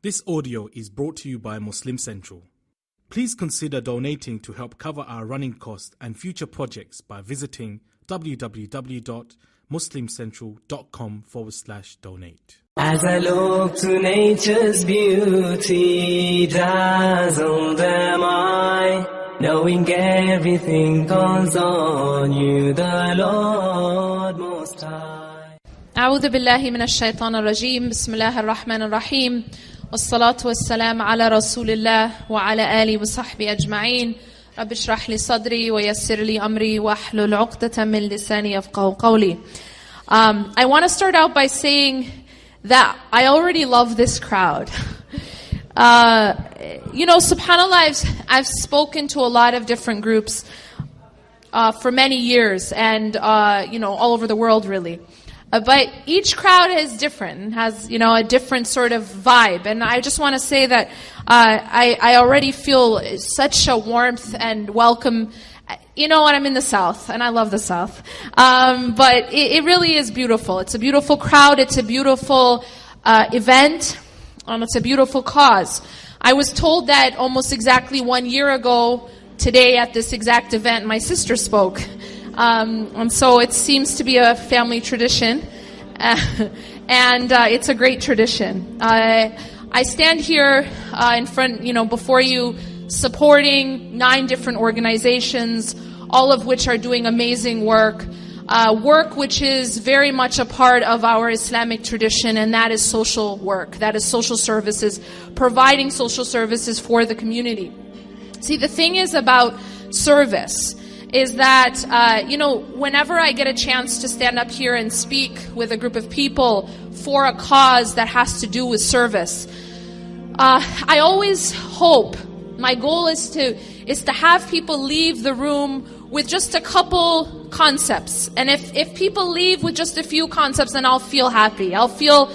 This audio is brought to you by Muslim Central. Please consider donating to help cover our running costs and future projects by visiting www.muslimcentral.com/donate. As I look to nature's beauty, dazzled am I, knowing everything calls on you, the Lord Most High. أعوذ بالله من الشيطان الرجيم. بسم الله الرحمن الرحيم. والصلاة والسلام على رسول الله وعلى آله وصحبه أجمعين. رب اشرح لي صدري ويسر لي أمري واحلل عقدة من لساني يفقهوا قولي. I want to start out by saying that I already love this crowd. SubhanAllah, I've spoken to a lot of different groups for many years and, all over the world really. But each crowd is different, has, a different sort of vibe. And I just want to say that I already feel such a warmth and welcome. You know what, I'm in the South, and I love the South. But it really is beautiful. It's a beautiful crowd. It's a beautiful event. It's a beautiful cause. I was told that almost exactly 1 year ago, today at this exact event, my sister spoke. And so it seems to be a family tradition. And it's a great tradition. I stand here in front, before you, supporting 9 different organizations, all of which are doing amazing work. Work which is very much a part of our Islamic tradition, and that is social work. That is social services, providing social services for the community. See, the thing is about service is that, whenever I get a chance to stand up here and speak with a group of people for a cause that has to do with service, I always hope, my goal is to have people leave the room with just a couple concepts. And if people leave with just a few concepts, then I'll feel happy. I'll feel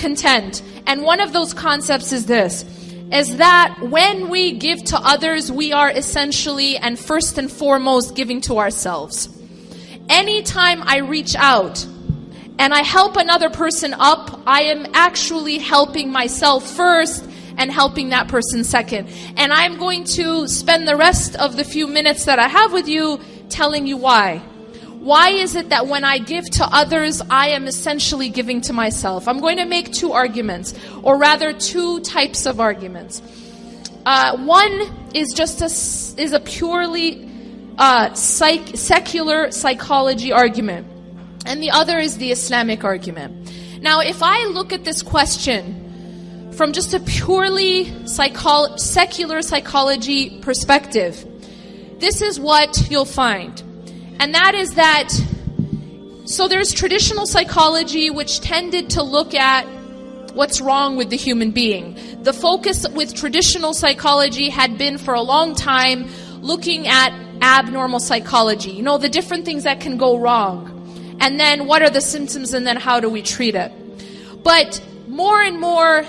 content. And one of those concepts is this, is that when we give to others, we are essentially and first and foremost giving to ourselves. Anytime I reach out and I help another person up, I am actually helping myself first and helping that person second. And I'm going to spend the rest of the few minutes that I have with you telling you why. Why is it that when I give to others, I am essentially giving to myself? I'm going to make 2 arguments, or rather 2 types of arguments. One is is a purely secular psychology argument, and the other is the Islamic argument. Now, if I look at this question from just a purely secular psychology perspective, this is what you'll find. And that is that, so there's traditional psychology which tended to look at what's wrong with the human being. The focus with traditional psychology had been for a long time looking at abnormal psychology. The different things that can go wrong. And then what are the symptoms, and then how do we treat it? But more and more,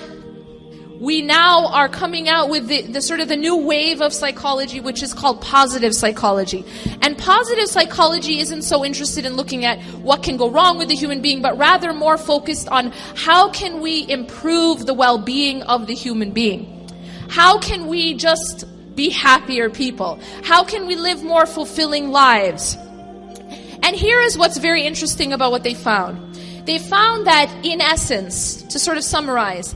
we now are coming out with the sort of the new wave of psychology, which is called positive psychology. And positive psychology isn't so interested in looking at what can go wrong with the human being, but rather more focused on how can we improve the well-being of the human being? How can we just be happier people? How can we live more fulfilling lives? And here is what's very interesting about what they found. They found that, in essence, to sort of summarize,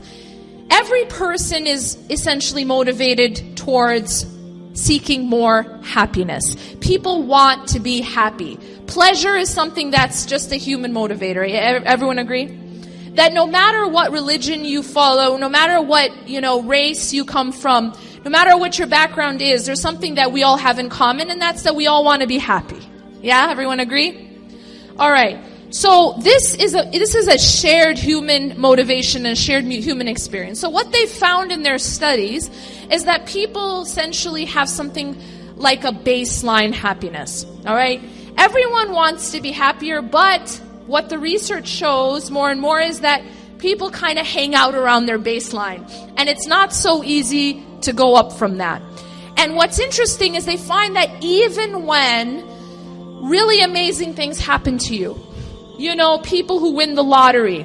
every person is essentially motivated towards seeking more happiness. People want to be happy. Pleasure is something that's just a human motivator. Everyone agree? That no matter what religion you follow, no matter what, race you come from, no matter what your background is, there's something that we all have in common, and that's that we all want to be happy. Yeah, everyone agree? All right. So this is a shared human motivation and shared human experience. So what they found in their studies is that people essentially have something like a baseline happiness. All right? Everyone wants to be happier, but what the research shows more and more is that people kind of hang out around their baseline. And it's not so easy to go up from that. And what's interesting is they find that even when really amazing things happen to you, people who win the lottery,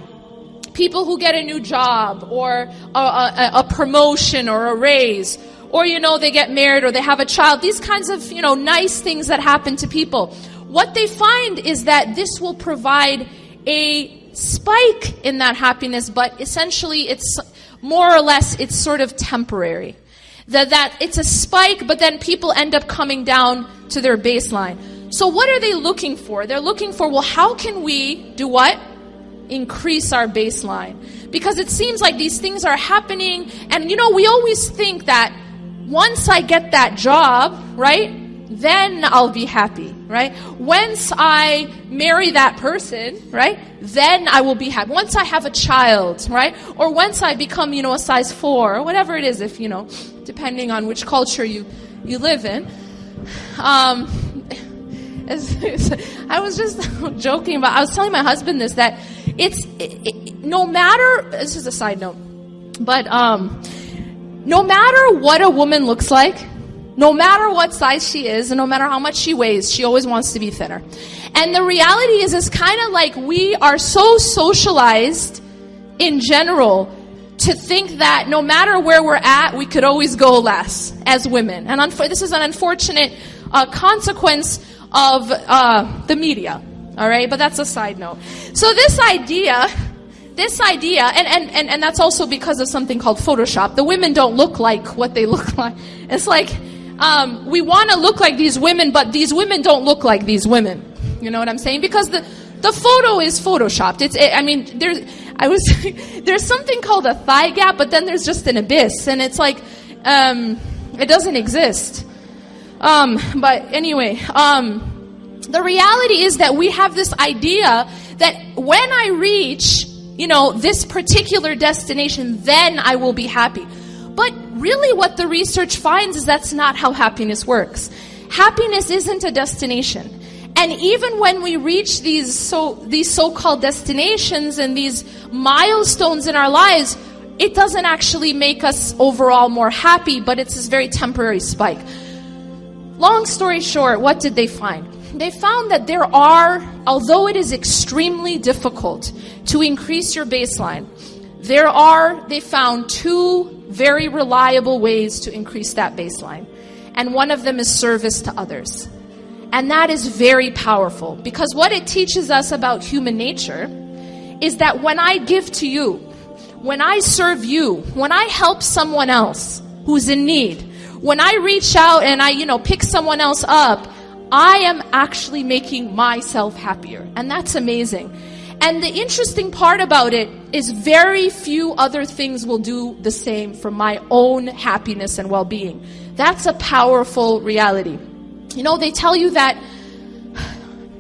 people who get a new job or a promotion or a raise, or, they get married or they have a child, these kinds of, nice things that happen to people. What they find is that this will provide a spike in that happiness, but essentially it's more or less, it's sort of temporary. That it's a spike, but then people end up coming down to their baseline. So what are they looking for? They're looking for, well, how can we do what? Increase our baseline. Because it seems like these things are happening, and we always think that once I get that job, right, then I'll be happy, right? Once I marry that person, right, then I will be happy. Once I have a child, right, or once I become, a size 4, or whatever it is, if, depending on which culture you live in. I was just joking about, I was telling my husband this, that no matter, this is a side note, but no matter what a woman looks like, no matter what size she is, and no matter how much she weighs, she always wants to be thinner. And the reality is, it's kind of like we are so socialized in general to think that no matter where we're at, we could always go less as women. And this is an unfortunate consequence of the media. All right, but that's a side note. So this idea, and that's also because of something called Photoshop. The women don't look like what they look like. It's like we want to look like these women, but these women don't look like these women. You know what I'm saying? Because the photo is photoshopped. There's something called a thigh gap, but then there's just an abyss, and it's like it doesn't exist. But anyway, the reality is that we have this idea that when I reach, this particular destination, then I will be happy. But really what the research finds is that's not how happiness works. Happiness isn't a destination. And even when we reach these so-called destinations and these milestones in our lives, it doesn't actually make us overall more happy, but it's this very temporary spike. Long story short, what did they find? They found that there are, although it is extremely difficult to increase your baseline, they found 2 very reliable ways to increase that baseline. And one of them is service to others. And that is very powerful, because what it teaches us about human nature is that when I give to you, when I serve you, when I help someone else who's in need, when I reach out and I, pick someone else up, I am actually making myself happier. And that's amazing. And the interesting part about it is very few other things will do the same for my own happiness and well-being. That's a powerful reality. They tell you that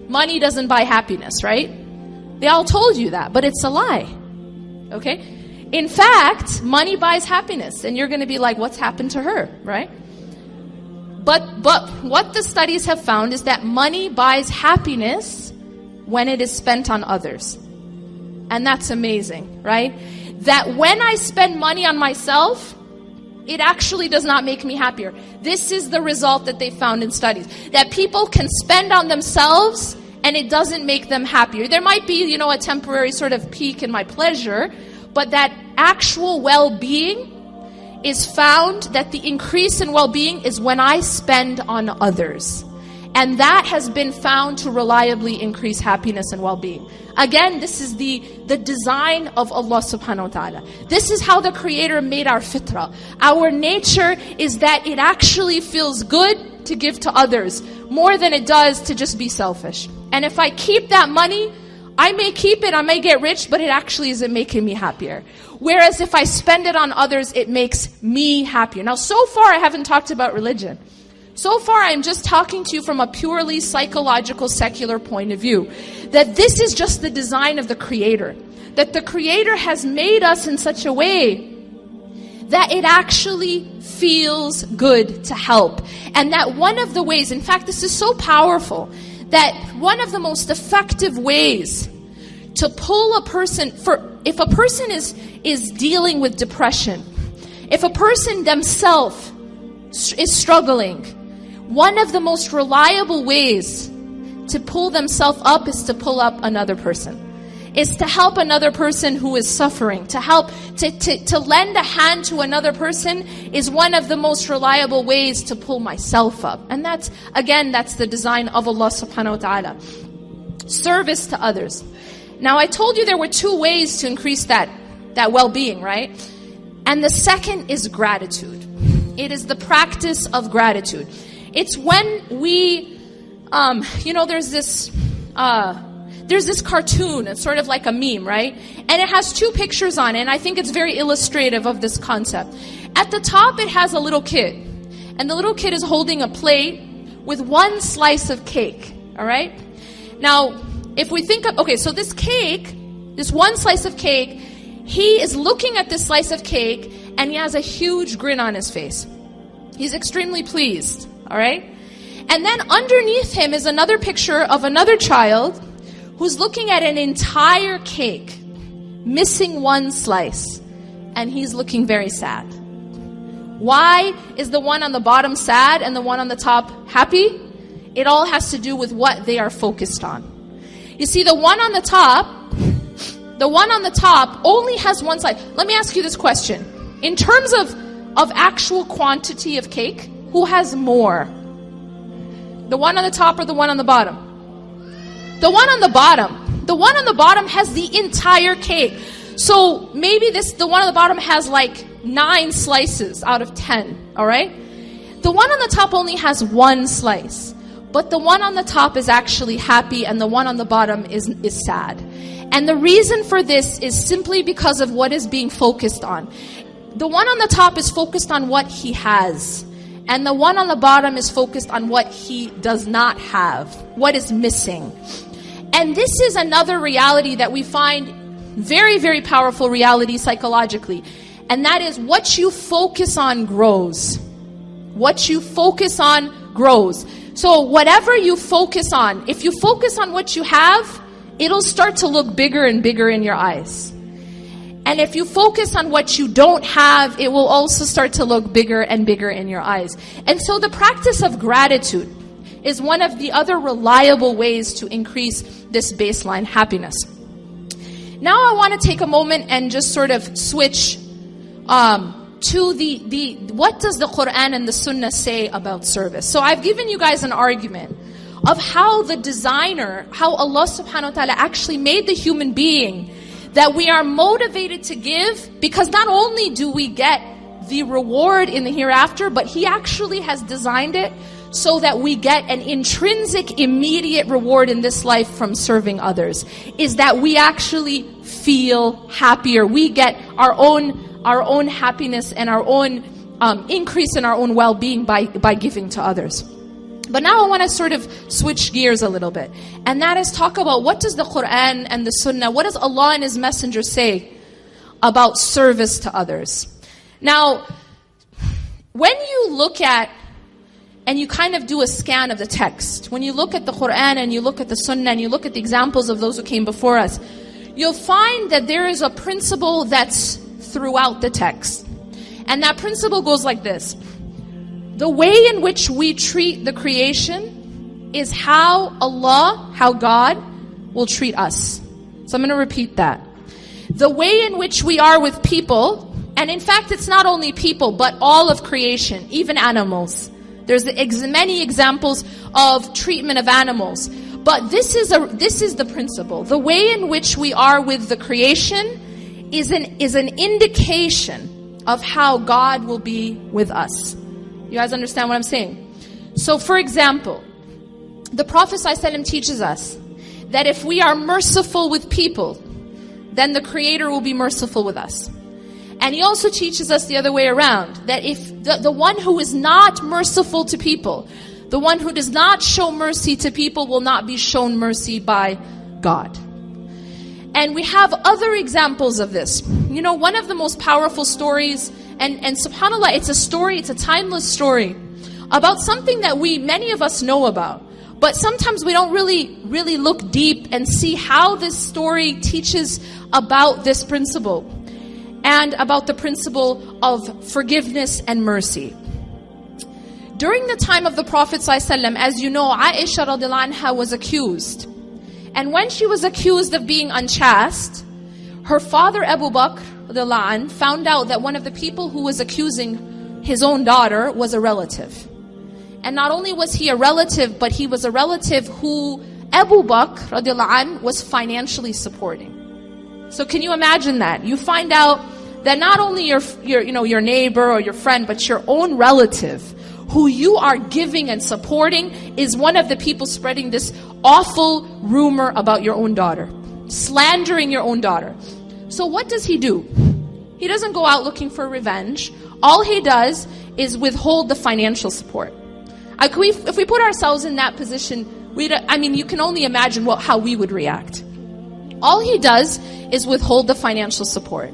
money doesn't buy happiness, right? They all told you that, but it's a lie. Okay? In fact, money buys happiness, and you're going to be like, what's happened to her, right? But what the studies have found is that money buys happiness when it is spent on others. And that's amazing, right? That when I spend money on myself, it actually does not make me happier. This is the result that they found in studies. That people can spend on themselves and it doesn't make them happier. There might be, a temporary sort of peak in my pleasure, but that actual well-being is found, that the increase in well-being is when I spend on others. And that has been found to reliably increase happiness and well-being. Again, this is the design of Allah subhanahu wa ta'ala. This is how the Creator made our fitrah. Our nature is that it actually feels good to give to others more than it does to just be selfish. And if I keep that money, I may keep it, I may get rich, but it actually isn't making me happier. Whereas if I spend it on others, it makes me happier. Now, so far I haven't talked about religion. So far, I'm just talking to you from a purely psychological, secular point of view. That this is just the design of the Creator. That the Creator has made us in such a way that it actually feels good to help. And that one of the ways, in fact, this is so powerful, that one of the most effective ways to pull a person, if a person is dealing with depression, if a person themselves is struggling, one of the most reliable ways to pull themselves up is to pull up another person. is to help another person who is suffering. To help, to lend a hand to another person is one of the most reliable ways to pull myself up. And that's the design of Allah subhanahu wa ta'ala. Service to others. Now I told you there were two ways to increase that well-being, right? And the second is gratitude. It is the practice of gratitude. It's when we, there's this cartoon. It's sort of like a meme, right? And it has two pictures on it, and I think it's very illustrative of this concept. At the top, it has a little kid. And the little kid is holding a plate with one slice of cake, all right? Now, if we think of, so this cake, this one slice of cake, he is looking at this slice of cake, and he has a huge grin on his face. He's extremely pleased, all right? And then underneath him is another picture of another child who's looking at an entire cake, missing one slice, and he's looking very sad. Why is the one on the bottom sad and the one on the top happy? It all has to do with what they are focused on. You see, the one on the top only has one slice. Let me ask you this question. In terms of actual quantity of cake, who has more? The one on the top or the one on the bottom? The one on the bottom. The one on the bottom has the entire cake. So maybe the one on the bottom has like 9 slices out of 10, all right? The one on the top only has one slice. But the one on the top is actually happy and the one on the bottom is sad. And the reason for this is simply because of what is being focused on. The one on the top is focused on what he has. And the one on the bottom is focused on what he does not have, what is missing. And this is another reality that we find very, very powerful reality psychologically. And that is what you focus on grows. What you focus on grows. So whatever you focus on, if you focus on what you have, it'll start to look bigger and bigger in your eyes. And if you focus on what you don't have, it will also start to look bigger and bigger in your eyes. And so the practice of gratitude is one of the other reliable ways to increase this baseline happiness. Now I want to take a moment and just sort of switch to the what does the Quran and the Sunnah say about service? So I've given you guys an argument of how the designer, how Allah subhanahu wa ta'ala actually made the human being, that we are motivated to give, because not only do we get the reward in the hereafter, but He actually has designed it so that we get an intrinsic immediate reward in this life from serving others, is that we actually feel happier. We get our own happiness and our own increase in our own well-being by giving to others. But now I want to sort of switch gears a little bit. And that is talk about what does the Quran and the Sunnah, what does Allah and His Messenger say about service to others? Now, when you look at and you kind of do a scan of the text, when you look at the Quran and you look at the Sunnah and you look at the examples of those who came before us, you'll find that there is a principle that's throughout the text. And that principle goes like this. The way in which we treat the creation is how Allah, how God will treat us. So I'm going to repeat that. The way in which we are with people, and in fact it's not only people, but all of creation, even animals. There's many examples of treatment of animals. But this is the principle. The way in which we are with the creation is an indication of how God will be with us. You guys understand what I'm saying? So for example, the Prophet ﷺ teaches us that if we are merciful with people, then the Creator will be merciful with us. And He also teaches us the other way around, that if the one who is not merciful to people, the one who does not show mercy to people will not be shown mercy by God. And we have other examples of this. You know, one of the most powerful stories, and subhanAllah, it's a story, it's a timeless story, about something that many of us know about. But sometimes we don't really look deep and see how this story teaches about this principle, and about the principle of forgiveness and mercy. During the time of the Prophet ﷺ, as you know, Aisha radiallahu anha was accused. And when she was accused of being unchaste, her father Abu Bakr radiallahu anh, found out that one of the people who was accusing his own daughter was a relative. And not only was he a relative, but he was a relative who Abu Bakr radiallahu anh, was financially supporting. So can you imagine that? You find out that not only your neighbor or your friend, but your own relative who you are giving and supporting is one of the people spreading this awful rumor about your own daughter, slandering your own daughter. So what does he do? He doesn't go out looking for revenge. All he does is withhold the financial support. If we put ourselves in that position, you can only imagine how we would react. All he does is withhold the financial support.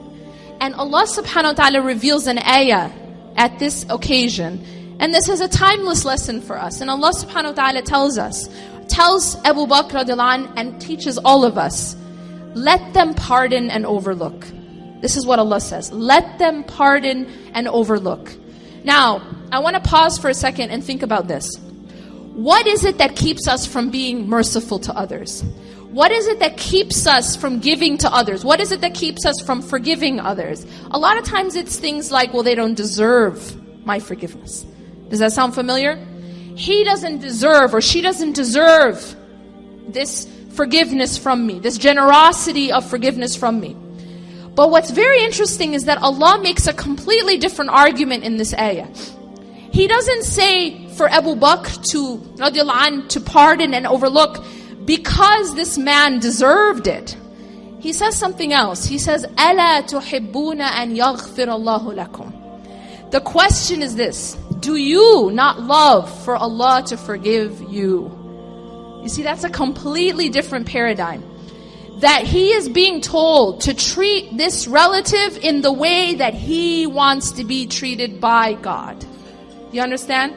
And Allah subhanahu wa ta'ala reveals an ayah at this occasion. And this is a timeless lesson for us. And Allah subhanahu wa ta'ala tells Abu Bakr radiallahu anh, and teaches all of us, let them pardon and overlook. This is what Allah says. Let them pardon and overlook. Now, I want to pause for a second and think about this. What is it that keeps us from being merciful to others? What is it that keeps us from giving to others? What is it that keeps us from forgiving others? A lot of times it's things like, well, they don't deserve my forgiveness. Does that sound familiar? He doesn't deserve, or she doesn't deserve this forgiveness from me, this generosity of forgiveness from me. But what's very interesting is that Allah makes a completely different argument in this ayah. He doesn't say for Abu Bakr radiallahu anh, to pardon and overlook because this man deserved it. He says something else. He says, أَلَا تُحِبُّونَ أَنْ يَغْفِرَ اللَّهُ لَكُمْ. The question is this: do you not love for Allah to forgive you? You see, that's a completely different paradigm. That he is being told to treat this relative in the way that he wants to be treated by God. You understand?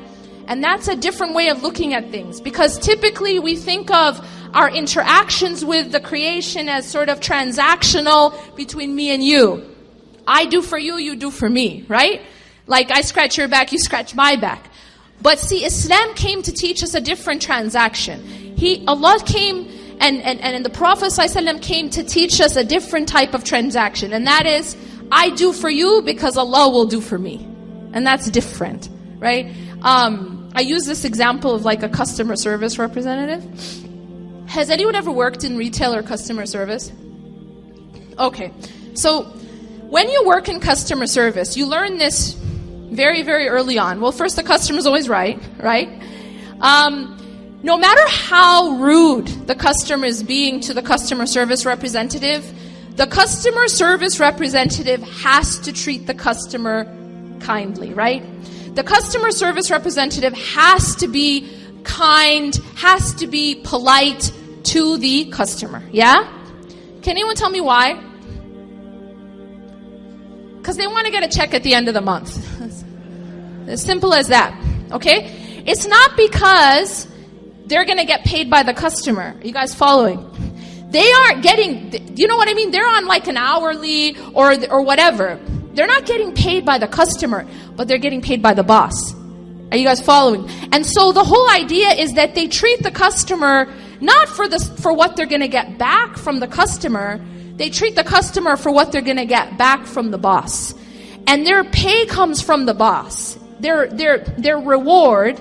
And that's a different way of looking at things. Because typically we think of our interactions with the creation as sort of transactional between me and you. I do for you, you do for me, right? Like I scratch your back, you scratch my back. But see, Islam came to teach us a different transaction. Allah came and the Prophet ﷺ came to teach us a different type of transaction. And that is, I do for you because Allah will do for me. And that's different, right? I use this example of like a customer service representative. Has anyone ever worked in retail or customer service? Okay. So when you work in customer service, you learn this very, very early on. Well, first, the customer's always right? No matter how rude the customer is being to the customer service representative, the customer service representative has to treat the customer kindly, right? The customer service representative has to be kind, has to be polite to the customer, yeah? Can anyone tell me why? Because they want to get a check at the end of the month. As simple as that, okay? It's not because they're going to get paid by the customer. Are you guys following? They aren't getting, you know what I mean? They're on like an hourly or whatever. They're not getting paid by the customer, but they're getting paid by the boss. Are you guys following? And so the whole idea is that they treat the customer not for what they're going to get back from the customer. They treat the customer for what they're going to get back from the boss. And their pay comes from the boss. Their reward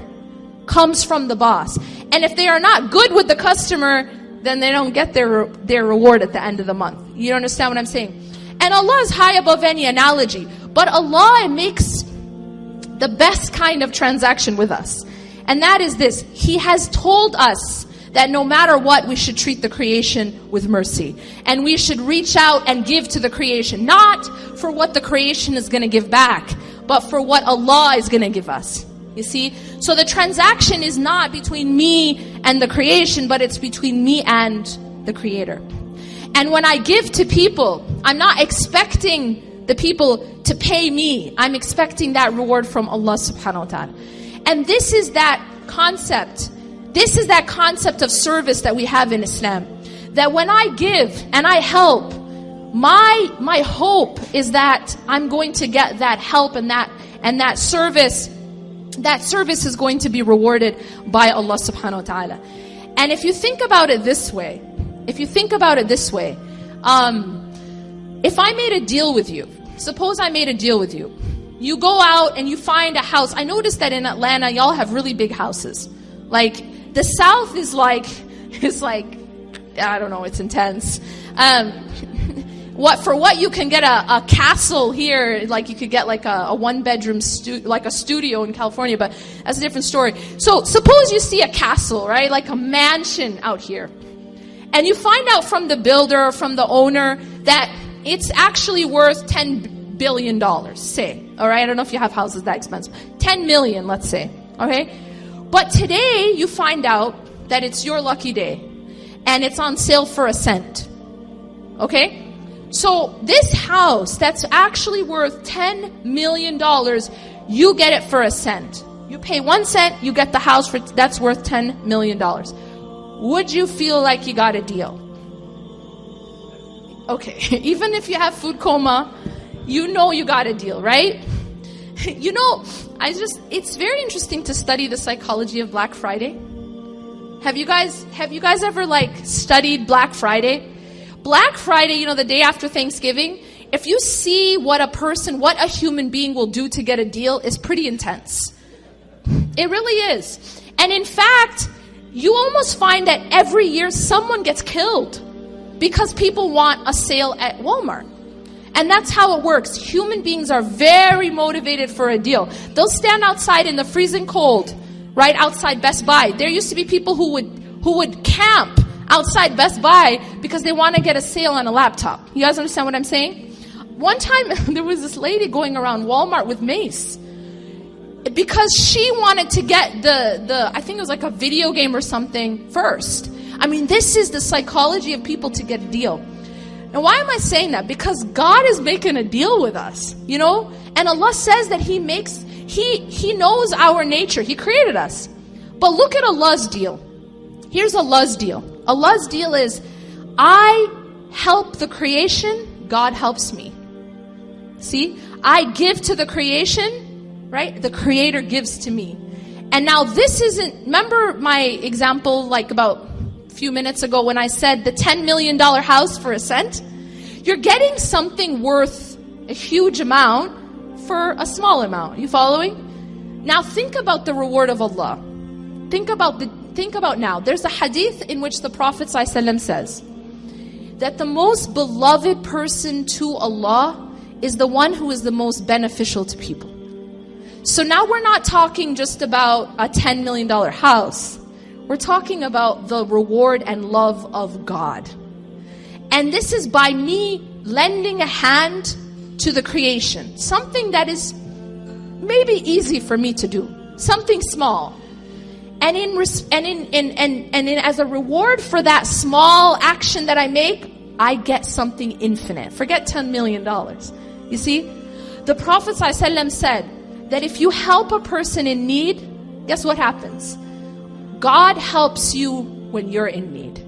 comes from the boss. And if they are not good with the customer, then they don't get their reward at the end of the month. You understand what I'm saying? And Allah is high above any analogy. But Allah makes the best kind of transaction with us. And that is this. He has told us that no matter what, we should treat the creation with mercy. And we should reach out and give to the creation. Not for what the creation is going to give back, but for what Allah is going to give us. You see? So the transaction is not between me and the creation, but it's between me and the Creator. And when I give to people, I'm not expecting the people to pay me. I'm expecting that reward from Allah subhanahu wa ta'ala. And this is that concept. This is that concept of service that we have in Islam. That when I give and I help, my hope is that I'm going to get that help and that service. That service is going to be rewarded by Allah subhanahu wa ta'ala. And if you think about it this way, if you think about it this way, if I made a deal with you, suppose I made a deal with you. You go out and you find a house. I noticed that in Atlanta, y'all have really big houses. Like, the South is like, I don't know, it's intense. What you can get a castle here, like you could get like a one-bedroom like a studio in California, but that's a different story. So suppose you see a castle, right, like a mansion out here, and you find out from the builder or from the owner that it's actually worth $10 billion, say. All right, I don't know if you have houses that expensive. 10 million, let's say. Okay, but today you find out that it's your lucky day, and it's on sale for a cent. Okay. So this house that's actually worth $10 million, you get it for a cent. You pay 1 cent, you get the house that's worth $10 million. Would you feel like you got a deal? Okay, even if you have food coma, you know you got a deal, right? You know, it's very interesting to study the psychology of Black Friday. Have you guys ever studied Black Friday? Black Friday, you know, the day after Thanksgiving, if you see what a human being will do to get a deal, is pretty intense. It really is. And in fact, you almost find that every year someone gets killed because people want a sale at Walmart. And that's how it works. Human beings are very motivated for a deal. They'll stand outside in the freezing cold, right outside Best Buy. There used to be people who would camp outside Best Buy because they want to get a sale on a laptop. You guys understand what I'm saying? One time there was this lady going around Walmart with mace because she wanted to get the I think it was like a video game or something first. I mean, this is the psychology of people to get a deal. And why am I saying that? Because God is making a deal with us, you know? And Allah says that He knows our nature. He created us. But look at Allah's deal. Here's Allah's deal. Allah's deal is, I help the creation, God helps me. See? I give to the creation, right? The Creator gives to me. And now this isn't, remember my example like about a few minutes ago when I said the $10 million house for a cent? You're getting something worth a huge amount for a small amount. You following? Now think about the reward of Allah. Think about now. There's a hadith in which the Prophet ﷺ says that the most beloved person to Allah is the one who is the most beneficial to people. So now we're not talking just about a $10 million house. We're talking about the reward and love of God. And this is by me lending a hand to the creation. Something that is maybe easy for me to do. Something small. And as a reward for that small action that I make, I get something infinite. Forget $10 million. You see? The Prophet ﷺ said that if you help a person in need, guess what happens? God helps you when you're in need.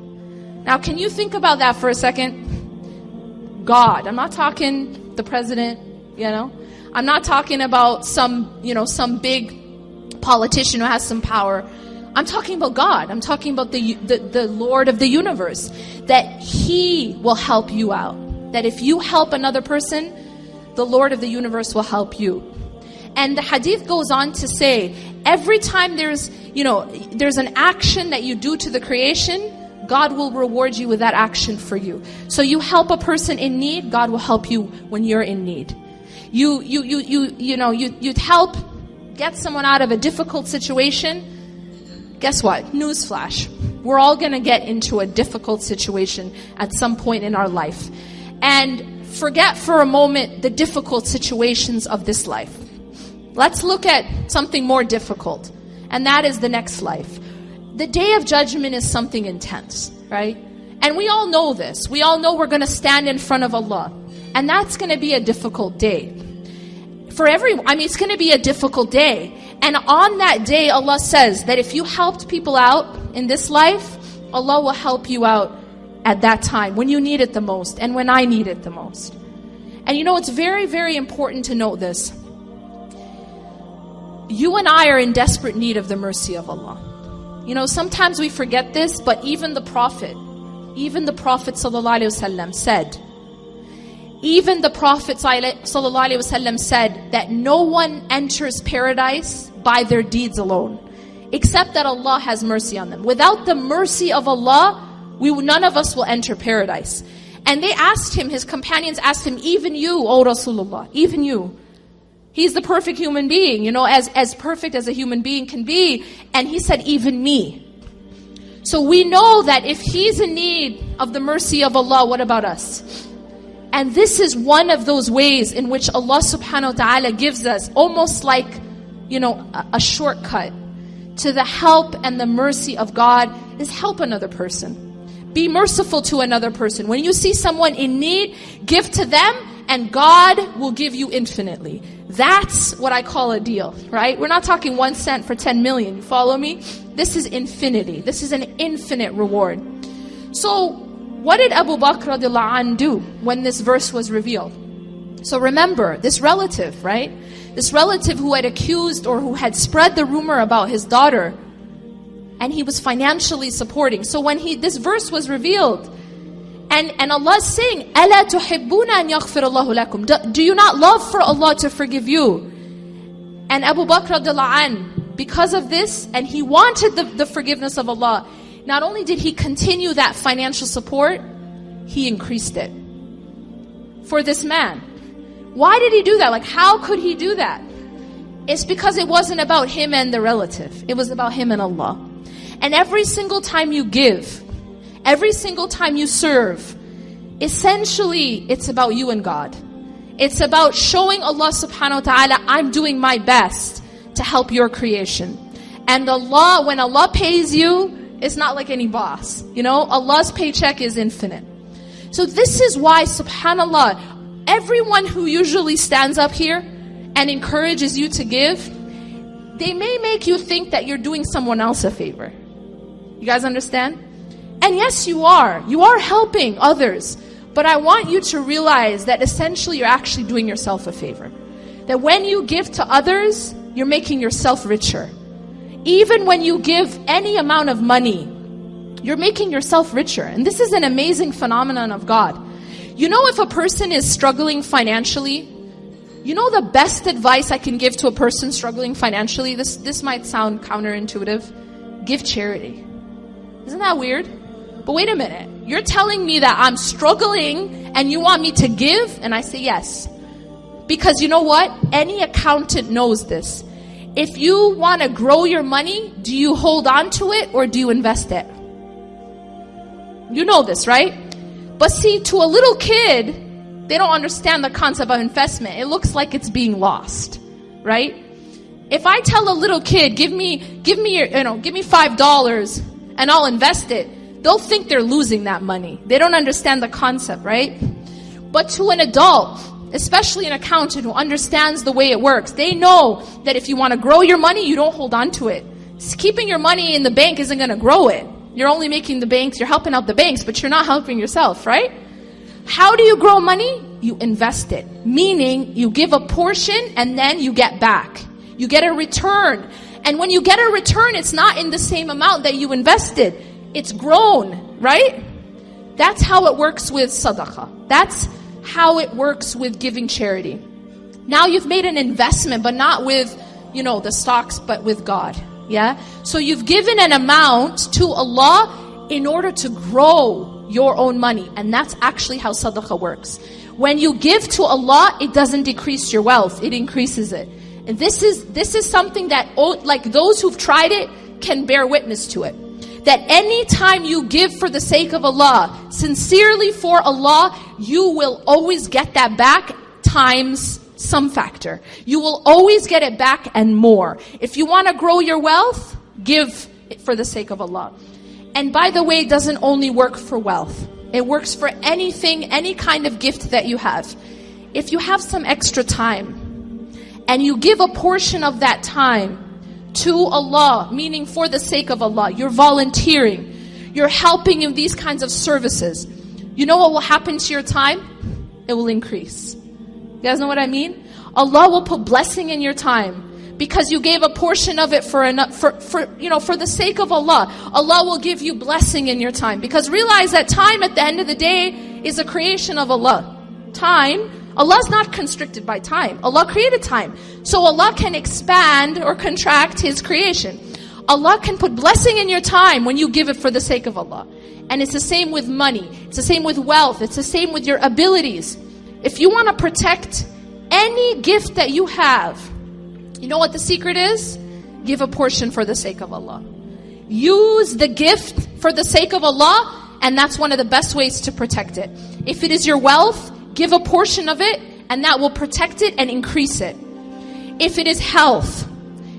Now, can you think about that for a second? God. I'm not talking the president, you know. I'm not talking about some big politician who has some power. I'm talking about God. I'm talking about the Lord of the universe. That He will help you out. That if you help another person, the Lord of the universe will help you. And the hadith goes on to say, every time there's an action that you do to the creation, God will reward you with that action for you. So you help a person in need, God will help you when you're in need. You'd help get someone out of a difficult situation. Guess what? Newsflash. We're all going to get into a difficult situation at some point in our life. And forget for a moment the difficult situations of this life. Let's look at something more difficult, and that is the next life. The day of judgment is something intense, right? And we all know this. We all know we're going to stand in front of Allah. And that's going to be a difficult day. It's going to be a difficult day. And on that day, Allah says that if you helped people out in this life, Allah will help you out at that time, when you need it the most, and when I need it the most. And it's very, very important to note this. You and I are in desperate need of the mercy of Allah. Sometimes we forget this, but even the Prophet, even the Prophet ﷺ said, even the Prophet ﷺ said that no one enters paradise by their deeds alone, except that Allah has mercy on them. Without the mercy of Allah, none of us will enter paradise. And they asked him, his companions asked him, even you, O Rasulullah, even you. He's the perfect human being, as perfect as a human being can be. And he said, even me. So we know that if he's in need of the mercy of Allah, what about us? And this is one of those ways in which Allah subhanahu wa ta'ala gives us almost like, a shortcut to the help and the mercy of God is help another person. Be merciful to another person. When you see someone in need, give to them and God will give you infinitely. That's what I call a deal, right? We're not talking 1 cent for 10 million. You follow me? This is infinity. This is an infinite reward. So what did Abu Bakr radiallahu anh do when this verse was revealed? So remember, this relative, right? This relative who had accused or who had spread the rumor about his daughter, and he was financially supporting. So when this verse was revealed, and Allah is saying, أَلَا تُحِبُّونَ أَنْ يَغْفِرَ اللَّهُ لَكُمْ? Do you not love for Allah to forgive you? And Abu Bakr radiallahu anh, because of this, and he wanted the forgiveness of Allah, not only did he continue that financial support, he increased it for this man. Why did he do that? Like, how could he do that? It's because it wasn't about him and the relative. It was about him and Allah. And every single time you give, every single time you serve, essentially it's about you and God. It's about showing Allah subhanahu wa ta'ala, I'm doing my best to help your creation. And Allah, when Allah pays you, it's not like any boss. Allah's paycheck is infinite. So this is why, subhanallah, everyone who usually stands up here and encourages you to give, they may make you think that you're doing someone else a favor. You guys understand? And yes, you are. You are helping others. But I want you to realize that essentially you're actually doing yourself a favor. That when you give to others, you're making yourself richer. Even when you give any amount of money, you're making yourself richer. And this is an amazing phenomenon of God. If a person is struggling financially, the best advice I can give to a person struggling financially, this might sound counterintuitive, give charity. Isn't that weird? But wait a minute. You're telling me that I'm struggling and you want me to give? And I say yes. Because you know what? Any accountant knows this. If you want to grow your money, do you hold on to it or do you invest it? You know this, right? But see, to a little kid, they don't understand the concept of investment. It looks like it's being lost, right? If I tell a little kid, give me $5 and I'll invest it, they'll think they're losing that money. They don't understand the concept, right? But to an adult, especially an accountant who understands the way it works, they know that if you want to grow your money, you don't hold on to it. Keeping your money in the bank isn't going to grow it. You're only making the banks, you're helping out the banks, but you're not helping yourself, right? How do you grow money? You invest it. Meaning, you give a portion and then you get back. You get a return. And when you get a return, it's not in the same amount that you invested. It's grown, right? That's how it works with sadaqah. That's how it works with giving charity. Now you've made an investment, but not with, the stocks, but with God. Yeah? So you've given an amount to Allah in order to grow your own money. And that's actually how sadaqah works. When you give to Allah, it doesn't decrease your wealth. It increases it. And this is something that like those who've tried it can bear witness to it. That any time you give for the sake of Allah, sincerely for Allah, you will always get that back times some factor. You will always get it back and more. If you want to grow your wealth, give it for the sake of Allah. And by the way, it doesn't only work for wealth. It works for anything, any kind of gift that you have. If you have some extra time, and you give a portion of that time to Allah, meaning for the sake of Allah, you're volunteering, you're helping in these kinds of services, you know what will happen to your time? It will increase. You guys know what I mean? Allah will put blessing in your time. because you gave a portion of it for the sake of Allah. Allah will give you blessing in your time. Because realize that time at the end of the day is a creation of Allah. Time, Allah is not constricted by time. Allah created time. So Allah can expand or contract His creation. Allah can put blessing in your time when you give it for the sake of Allah. And it's the same with money. It's the same with wealth. It's the same with your abilities. If you want to protect any gift that you have, you know what the secret is? Give a portion for the sake of Allah. Use the gift for the sake of Allah, and that's one of the best ways to protect it. If it is your wealth, give a portion of it, and that will protect it and increase it. If it is health,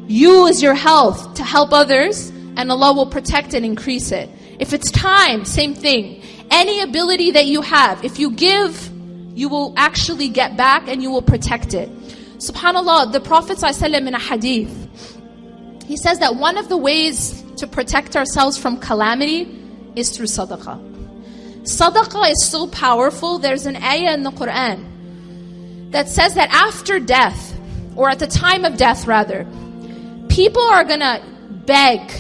use your health to help others, and Allah will protect and increase it. If it's time, same thing. Any ability that you have, if you give, you will actually get back and you will protect it. SubhanAllah, the Prophet ﷺ in a hadith, he says that one of the ways to protect ourselves from calamity is through sadaqah. Sadaqah is so powerful. There's an ayah in the Quran that says that after death, or at the time of death rather, people are going to beg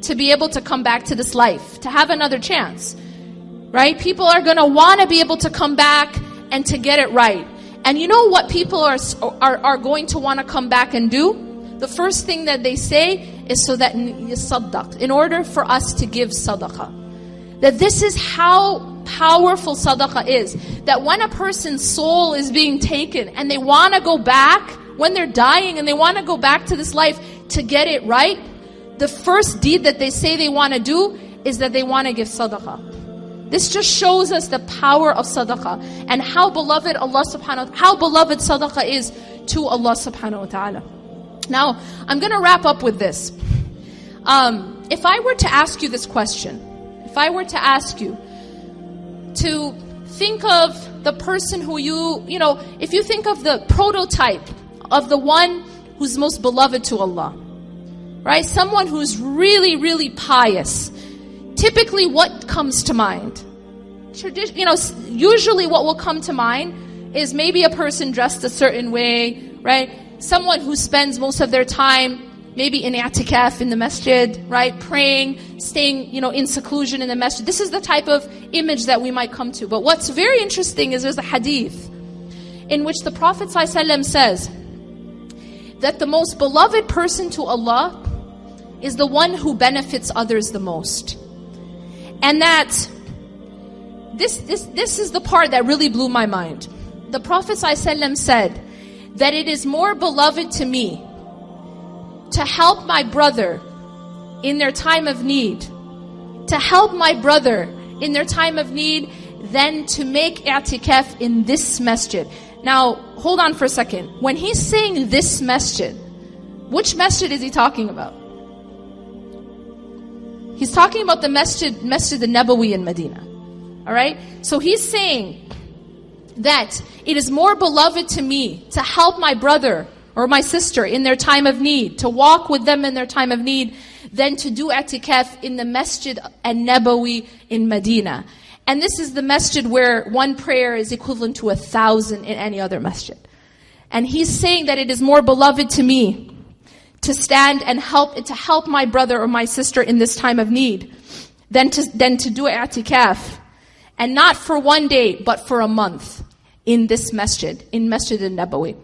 to be able to come back to this life, to have another chance. Right? People are going to want to be able to come back and to get it right. And you know what people are going to want to come back and do? The first thing that they say is so that yasaddaq, in order for us to give sadaqah. That this is how powerful sadaqah is. That when a person's soul is being taken and they want to go back, when they're dying and they want to go back to this life to get it right, the first deed that they say they want to do is that they want to give sadaqah. This just shows us the power of sadaqah and how beloved how beloved sadaqah is to Allah subhanahu wa ta'ala. Now, I'm going to wrap up with this. If I were to ask you this question, if I were to ask you to think of the person who if you think of the prototype of the one who's most beloved to Allah, right? Someone who's really, really pious. Typically, what comes to mind? Usually what will come to mind is maybe a person dressed a certain way, right? Someone who spends most of their time maybe in i'tikaf in the masjid, right? Praying, staying, in seclusion in the masjid. This is the type of image that we might come to. But what's very interesting is there's a hadith in which the Prophet ﷺ says that the most beloved person to Allah is the one who benefits others the most. And that this is the part that really blew my mind. The Prophet ﷺ said that it is more beloved to me to help my brother in their time of need, to help my brother in their time of need, than to make i'tikaf in this masjid. Now, hold on for a second. When he's saying this masjid, which masjid is he talking about? He's talking about the Masjid al-Nabawi in Medina. Alright? So he's saying that it is more beloved to me to help my brother or my sister in their time of need, to walk with them in their time of need, than to do i'tikaf in the Masjid al-Nabawi in Medina. And this is the masjid where one prayer is equivalent to 1,000 in any other masjid. And he's saying that it is more beloved to me to stand and help my brother or my sister in this time of need than to do i'tikaf, and not for one day but for a month in this masjid, in Masjid al-Nabawi.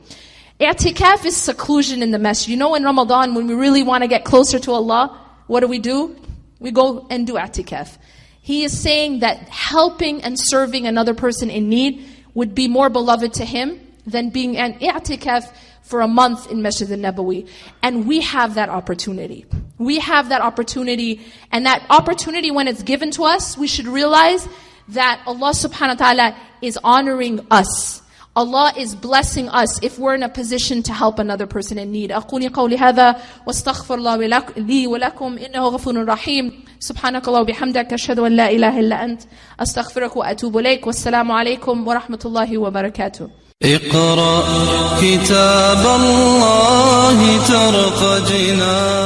I'tikaf is seclusion in the masjid. In Ramadan, when we really want to get closer to Allah, what do? We go and do i'tikaf. He is saying that helping and serving another person in need would be more beloved to him than being an i'tikaf for a month in Masjid al-Nabawi. And we have that opportunity. We have that opportunity. And that opportunity, when it's given to us, we should realize that Allah subhanahu wa ta'ala is honoring us. Allah is blessing us if we're in a position to help another person in need. أقول قولي هذا واستغفر الله لي ولكم إنه غفور رحيم. سبحانك الله وبحمدك أشهد أن لا إله إلا أنت أستغفرك وأتوب إليك والسلام عليكم ورحمة الله وبركاته. اقرأ كتاب الله ترق جنان.